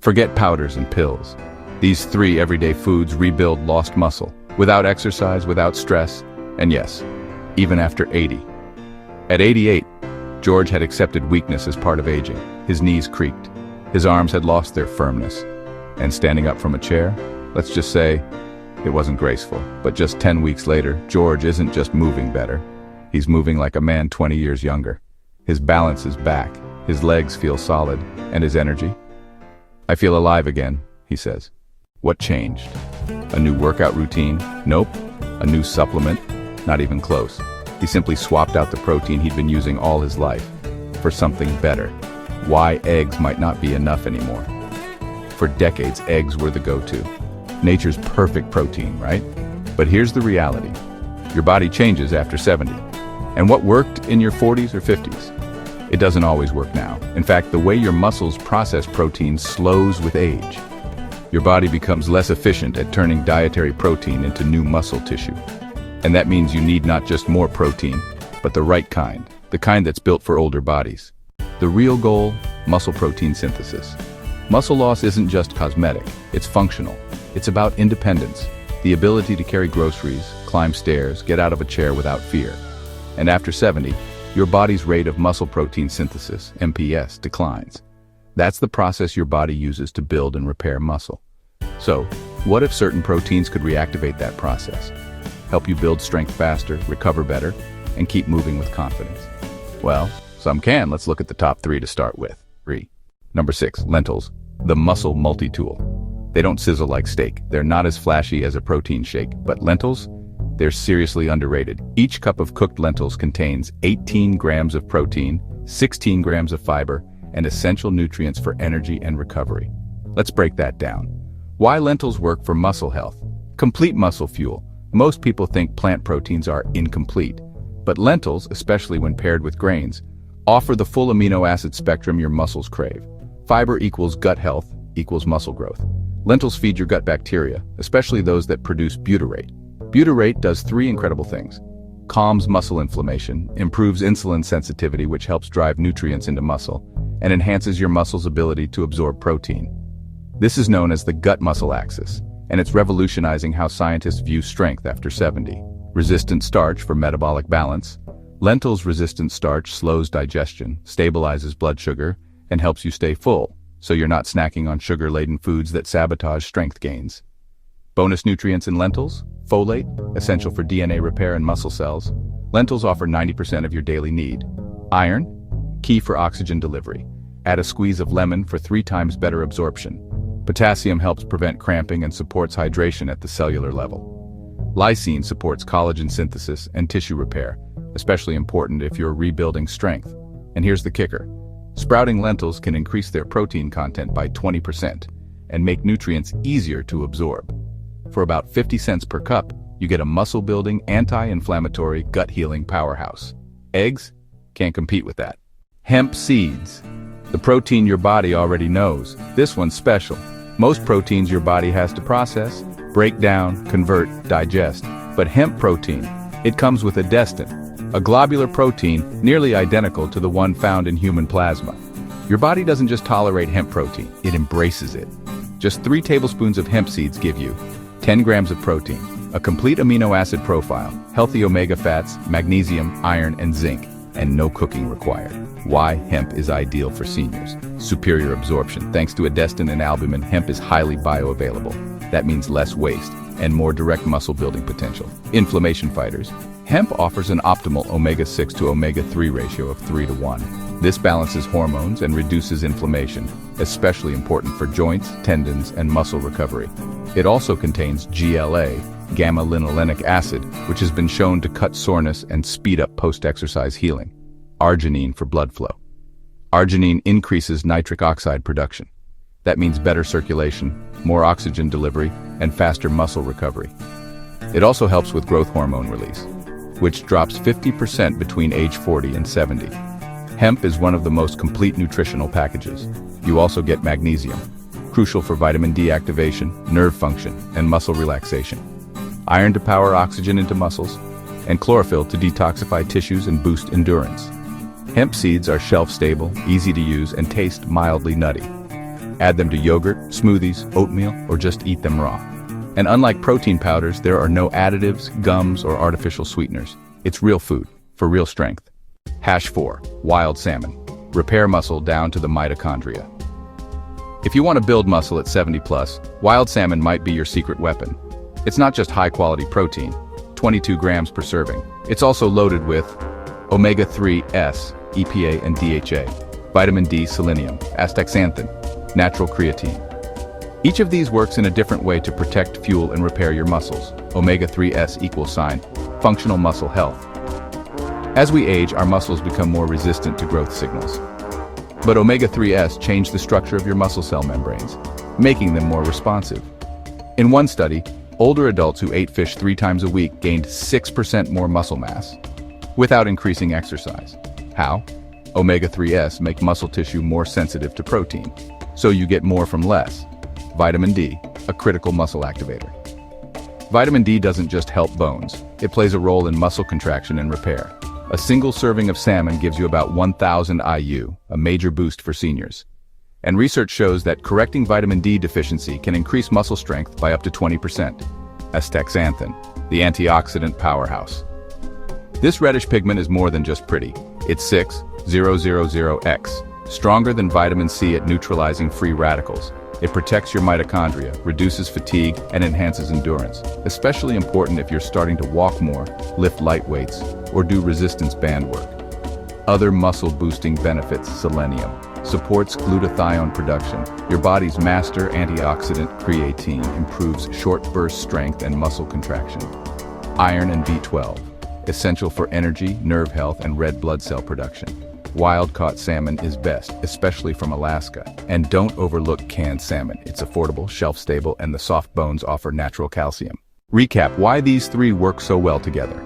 Forget powders and pills. These 3 everyday foods rebuild lost muscle, without exercise, without stress, and yes, even after 80. At 88, George had accepted weakness as part of aging. His knees creaked. His arms had lost their firmness. And standing up from a chair, let's just say, it wasn't graceful. But just 10 weeks later, George isn't just moving better. He's moving like a man 20 years younger. His balance is back. His legs feel solid. And his energy? "I feel alive again," he says. What changed? A new workout routine? Nope. A new supplement? Not even close. He simply swapped out the protein he'd been using all his life for something better. Why eggs might not be enough anymore. For decades, eggs were the go-to. Nature's perfect protein, right? But here's the reality. Your body changes after 70. And what worked in your 40s or 50s? It doesn't always work now. In fact, the way your muscles process protein slows with age. Your body becomes less efficient at turning dietary protein into new muscle tissue. And that means you need not just more protein, but the right kind, the kind that's built for older bodies. The real goal, muscle protein synthesis. Muscle loss isn't just cosmetic, it's functional. It's about independence, the ability to carry groceries, climb stairs, get out of a chair without fear. And after 70, your body's rate of muscle protein synthesis, MPS, declines. That's the process your body uses to build and repair muscle. So, what if certain proteins could reactivate that process? Help you build strength faster, recover better, and keep moving with confidence? Well, some can. Let's look at the top 3 to start with. 3. Number 6, lentils, the muscle multi-tool. They don't sizzle like steak. They're not as flashy as a protein shake, but lentils, they're seriously underrated. Each cup of cooked lentils contains 18 grams of protein, 16 grams of fiber, and essential nutrients for energy and recovery. Let's break that down. Why lentils work for muscle health? Complete muscle fuel. Most people think plant proteins are incomplete, but lentils, especially when paired with grains, offer the full amino acid spectrum your muscles crave. Fiber equals gut health equals muscle growth. Lentils feed your gut bacteria, especially those that produce butyrate. Butyrate does 3 incredible things. Calms muscle inflammation, improves insulin sensitivity, which helps drive nutrients into muscle, and enhances your muscle's ability to absorb protein. This is known as the gut-muscle axis, and it's revolutionizing how scientists view strength after 70. Resistant starch for metabolic balance. Lentils resistant starch slows digestion, stabilizes blood sugar, and helps you stay full, so you're not snacking on sugar-laden foods that sabotage strength gains. Bonus nutrients in lentils: folate, essential for DNA repair and muscle cells. Lentils offer 90% of your daily need. Iron, key for oxygen delivery. Add a squeeze of lemon for 3 times better absorption. Potassium helps prevent cramping and supports hydration at the cellular level. Lysine supports collagen synthesis and tissue repair, especially important if you're rebuilding strength. And here's the kicker. Sprouting lentils can increase their protein content by 20% and make nutrients easier to absorb. For about 50 cents per cup, you get a muscle-building, anti-inflammatory, gut-healing powerhouse. Eggs? Can't compete with that. Hemp seeds. The protein your body already knows. This one's special. Most proteins your body has to process, break down, convert, digest. But hemp protein, it comes with a destin, a globular protein nearly identical to the one found in human plasma. Your body doesn't just tolerate hemp protein, it embraces it. Just 3 tablespoons of hemp seeds give you 10 grams of protein, a complete amino acid profile, healthy omega fats, magnesium, iron, and zinc, and no cooking required. Why hemp is ideal for seniors. Superior absorption. Thanks to edestin and albumin, hemp is highly bioavailable. That means less waste and more direct muscle building potential. Inflammation fighters. Hemp offers an optimal omega-6 to omega-3 ratio of 3 to 1. This balances hormones and reduces inflammation, especially important for joints, tendons, and muscle recovery. It also contains GLA, gamma-linolenic acid, which has been shown to cut soreness and speed up post-exercise healing. Arginine for blood flow. Arginine increases nitric oxide production. That means better circulation, more oxygen delivery, and faster muscle recovery. It also helps with growth hormone release, which drops 50% between age 40 and 70. Hemp is one of the most complete nutritional packages. You also get magnesium, crucial for vitamin D activation, nerve function, and muscle relaxation. Iron to power oxygen into muscles, and chlorophyll to detoxify tissues and boost endurance. Hemp seeds are shelf-stable, easy to use, and taste mildly nutty. Add them to yogurt, smoothies, oatmeal, or just eat them raw. And unlike protein powders, there are no additives, gums, or artificial sweeteners. It's real food, for real strength. Hash 4. Wild salmon. Repair muscle down to the mitochondria. If you want to build muscle at 70 plus, wild salmon might be your secret weapon. It's not just high-quality protein, 22 grams per serving. It's also loaded with omega-3s, EPA and DHA, vitamin D, selenium, astaxanthin, natural creatine. Each of these works in a different way to protect, fuel, and repair your muscles. Omega-3s equals sign, functional muscle health. As we age, our muscles become more resistant to growth signals. But omega-3s change the structure of your muscle cell membranes, making them more responsive. In one study, older adults who ate fish 3 times a week gained 6% more muscle mass, without increasing exercise. How? Omega-3s make muscle tissue more sensitive to protein, so you get more from less. Vitamin D, a critical muscle activator. Vitamin D doesn't just help bones, it plays a role in muscle contraction and repair. A single serving of salmon gives you about 1,000 IU, a major boost for seniors. And research shows that correcting vitamin D deficiency can increase muscle strength by up to 20%. Astaxanthin, the antioxidant powerhouse. This reddish pigment is more than just pretty. It's 6,000X, stronger than vitamin C at neutralizing free radicals. It protects your mitochondria, reduces fatigue, and enhances endurance, especially important if you're starting to walk more, lift light weights, or do resistance band work. Other muscle-boosting benefits: selenium, supports glutathione production. Your body's master antioxidant creatine improves short-burst strength and muscle contraction. Iron and B12, essential for energy, nerve health, and red blood cell production. Wild-caught salmon is best, especially from Alaska. And don't overlook canned salmon. It's affordable, shelf-stable, and the soft bones offer natural calcium. Recap why these 3 work so well together.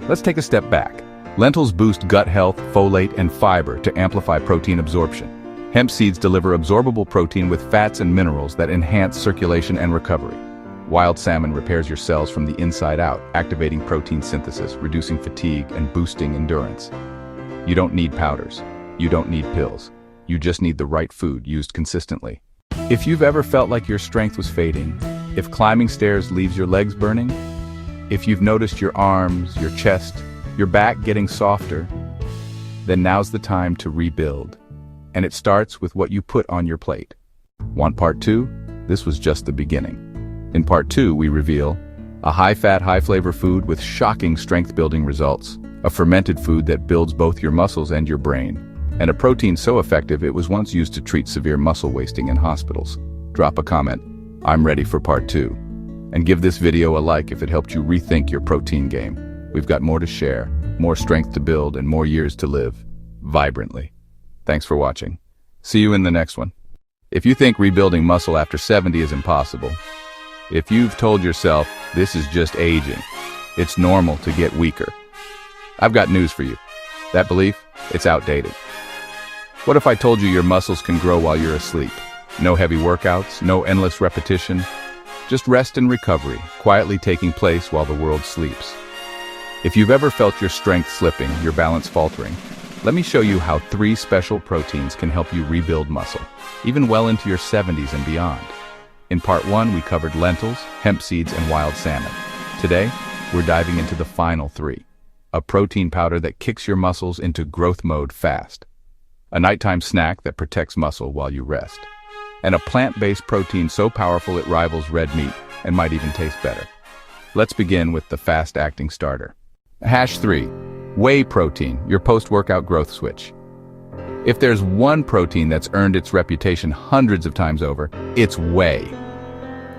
Let's take a step back. Lentils boost gut health, folate, and fiber to amplify protein absorption. Hemp seeds deliver absorbable protein with fats and minerals that enhance circulation and recovery. Wild salmon repairs your cells from the inside out, activating protein synthesis, reducing fatigue, and boosting endurance. You don't need powders. You don't need pills. You just need the right food used consistently. If you've ever felt like your strength was fading, if climbing stairs leaves your legs burning, if you've noticed your arms, your chest, your back getting softer, then now's the time to rebuild. And it starts with what you put on your plate. Want part 2? This was just the beginning. In part 2, we reveal a high-fat, high-flavor food with shocking strength-building results, a fermented food that builds both your muscles and your brain, and a protein so effective it was once used to treat severe muscle wasting in hospitals. Drop a comment, "I'm ready for part 2." And give this video a like if it helped you rethink your protein game. We've got more to share, more strength to build, and more years to live vibrantly. Thanks for watching. See you in the next one. If you think rebuilding muscle after 70 is impossible, if you've told yourself this is just aging, it's normal to get weaker, I've got news for you. That belief, it's outdated. What if I told you your muscles can grow while you're asleep? No heavy workouts, no endless repetition, just rest and recovery, quietly taking place while the world sleeps. If you've ever felt your strength slipping, your balance faltering, let me show you how 3 special proteins can help you rebuild muscle, even well into your 70s and beyond. In part 1, we covered lentils, hemp seeds, and wild salmon. Today, we're diving into the final 3. A protein powder that kicks your muscles into growth mode fast. A nighttime snack that protects muscle while you rest. And a plant-based protein so powerful it rivals red meat and might even taste better. Let's begin with the fast-acting starter. Hash 3. Whey protein, your post-workout growth switch. If there's one protein that's earned its reputation hundreds of times over, it's whey.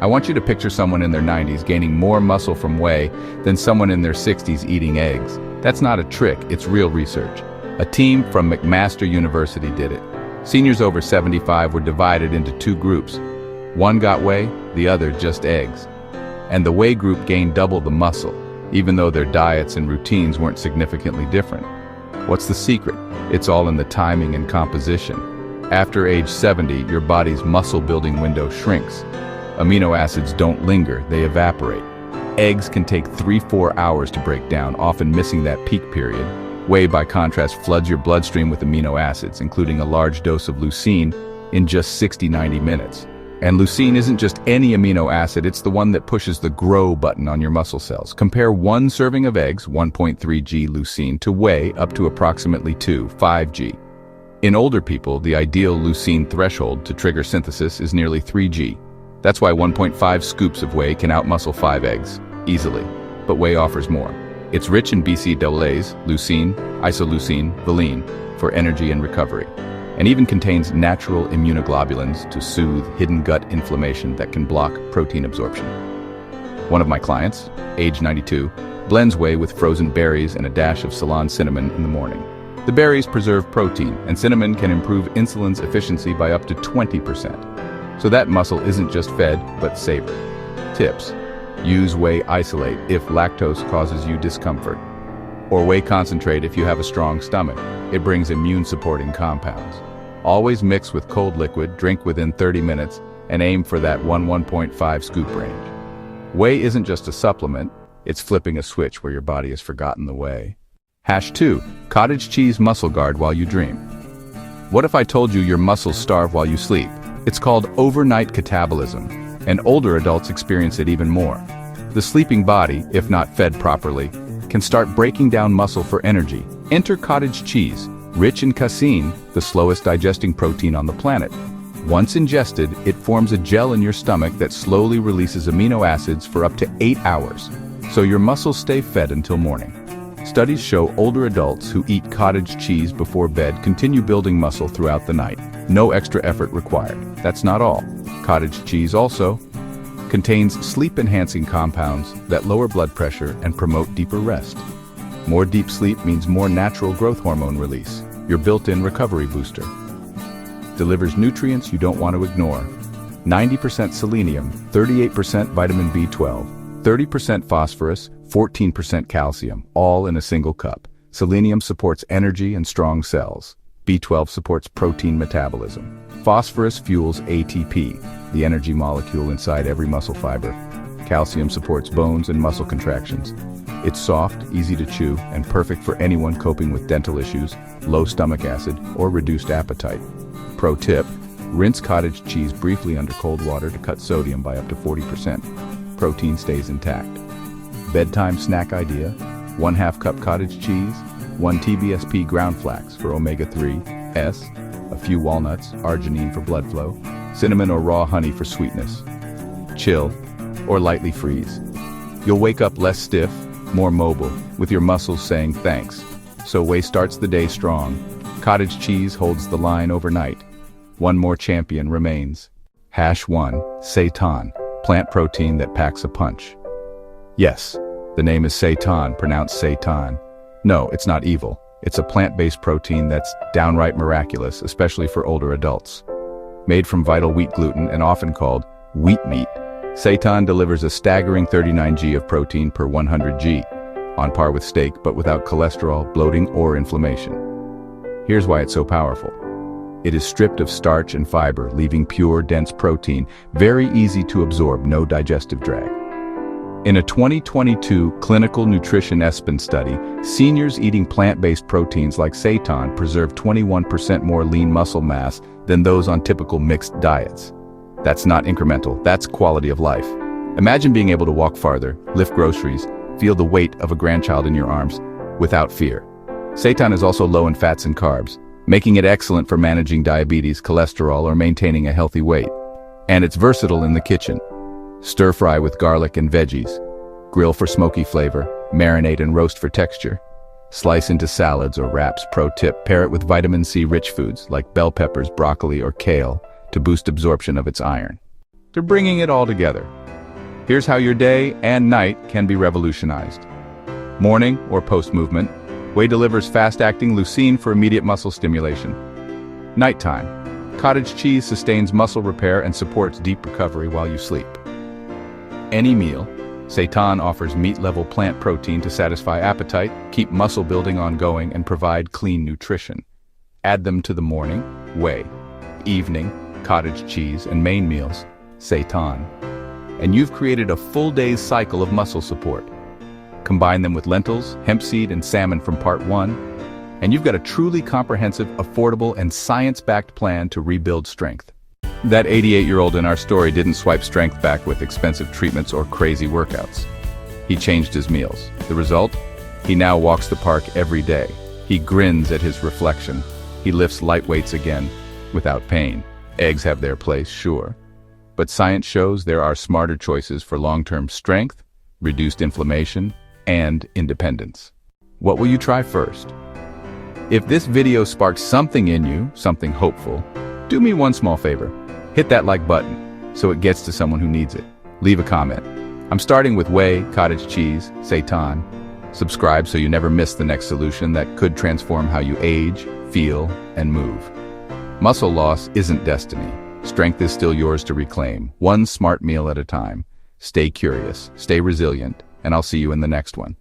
I want you to picture someone in their 90s gaining more muscle from whey than someone in their 60s eating eggs. That's not a trick, it's real research. A team from McMaster University did it. Seniors over 75 were divided into 2 groups. One got whey, the other just eggs. And the whey group gained double the muscle, even though their diets and routines weren't significantly different. What's the secret? It's all in the timing and composition. After age 70, your body's muscle-building window shrinks. Amino acids don't linger, they evaporate. Eggs can take 3-4 hours to break down, often missing that peak period. Whey, by contrast, floods your bloodstream with amino acids, including a large dose of leucine, in just 60-90 minutes. And leucine isn't just any amino acid, it's the one that pushes the grow button on your muscle cells. Compare one serving of eggs, 1.3 g leucine, to whey up to approximately 5 g. In older people, the ideal leucine threshold to trigger synthesis is nearly 3 g. That's why 1.5 scoops of whey can outmuscle 5 eggs, easily. But whey offers more. It's rich in BCAAs, leucine, isoleucine, valine, for energy and recovery, and even contains natural immunoglobulins to soothe hidden gut inflammation that can block protein absorption. One of my clients, age 92, blends whey with frozen berries and a dash of Salon cinnamon in the morning. The berries preserve protein, and cinnamon can improve insulin's efficiency by up to 20%. So that muscle isn't just fed, but savored. Tips: use whey isolate if lactose causes you discomfort, or whey concentrate if you have a strong stomach. It brings immune-supporting compounds. Always mix with cold liquid, drink within 30 minutes, and aim for that 1.5 scoop range. Whey isn't just a supplement, it's flipping a switch where your body has forgotten the way. #2. Cottage cheese muscle guard while you dream. What if I told you your muscles starve while you sleep? It's called overnight catabolism, and older adults experience it even more. The sleeping body, if not fed properly, can start breaking down muscle for energy. Enter cottage cheese, rich in casein, the slowest digesting protein on the planet. Once ingested, it forms a gel in your stomach that slowly releases amino acids for up to 8 hours, so your muscles stay fed until morning. Studies show older adults who eat cottage cheese before bed continue building muscle throughout the night. No extra effort required. That's not all. Cottage cheese also contains sleep-enhancing compounds that lower blood pressure and promote deeper rest. More deep sleep means more natural growth hormone release, your built-in recovery booster. Delivers nutrients you don't want to ignore. 90% selenium, 38% vitamin B12, 30% phosphorus, 14% calcium, all in a single cup. Selenium supports energy and strong cells. B12 supports protein metabolism. Phosphorus fuels ATP, the energy molecule inside every muscle fiber. Calcium supports bones and muscle contractions. It's soft, easy to chew, and perfect for anyone coping with dental issues, low stomach acid, or reduced appetite. Pro tip: rinse cottage cheese briefly under cold water to cut sodium by up to 40%. Protein stays intact. Bedtime snack idea: 1/2 cup cottage cheese, 1 TBSP ground flax for omega-3s, a few walnuts, arginine for blood flow, cinnamon or raw honey for sweetness. Chill, or lightly freeze. You'll wake up less stiff, more mobile, with your muscles saying thanks. So Whey starts the day strong. Cottage cheese holds the line overnight. One more champion remains. #1. Seitan, plant protein that packs a punch. Yes, the name is seitan, pronounced seitan. No, it's not evil. It's a plant-based protein that's downright miraculous, especially for older adults. Made from vital wheat gluten and often called wheat meat, seitan delivers a staggering 39 g of protein per 100 g, on par with steak but without cholesterol, bloating, or inflammation. Here's why it's so powerful. It is stripped of starch and fiber, leaving pure, dense protein, very easy to absorb, no digestive drag. In a 2022 clinical nutrition ESPN study, seniors eating plant-based proteins like seitan preserved 21% more lean muscle mass than those on typical mixed diets. That's not incremental, that's quality of life. Imagine being able to walk farther, lift groceries, feel the weight of a grandchild in your arms, without fear. Seitan is also low in fats and carbs, making it excellent for managing diabetes, cholesterol, or maintaining a healthy weight. And it's versatile in the kitchen. Stir fry with garlic and veggies. Grill for smoky flavor, marinate and roast for texture. Slice into salads or wraps. Pro tip: pair it with vitamin C-rich foods like bell peppers, broccoli, or kale to boost absorption of its iron. They're bringing it all together. Here's how your day and night can be revolutionized. Morning or post-movement, Whey delivers fast-acting leucine for immediate muscle stimulation. Nighttime, cottage cheese sustains muscle repair and supports deep recovery while you sleep. Any meal, seitan offers meat-level plant protein to satisfy appetite, keep muscle building ongoing, and provide clean nutrition. Add them to the morning, Whey. Evening, cottage cheese, and main meals, seitan. And you've created a full day's cycle of muscle support. Combine them with lentils, hemp seed, and salmon from part 1, and you've got a truly comprehensive, affordable, and science-backed plan to rebuild strength. That 88-year-old in our story didn't swipe strength back with expensive treatments or crazy workouts. He changed his meals. The result? He now walks the park every day. He grins at his reflection. He lifts light weights again, without pain. Eggs have their place, sure. But science shows there are smarter choices for long-term strength, reduced inflammation, and independence. What will you try first? If this video sparks something in you, something hopeful, do me one small favor. Hit that like button so it gets to someone who needs it. Leave a comment. I'm starting with whey, cottage cheese, seitan. Subscribe so you never miss the next solution that could transform how you age, feel, and move. Muscle loss isn't destiny. Strength is still yours to reclaim, one smart meal at a time. Stay curious, stay resilient, and I'll see you in the next one.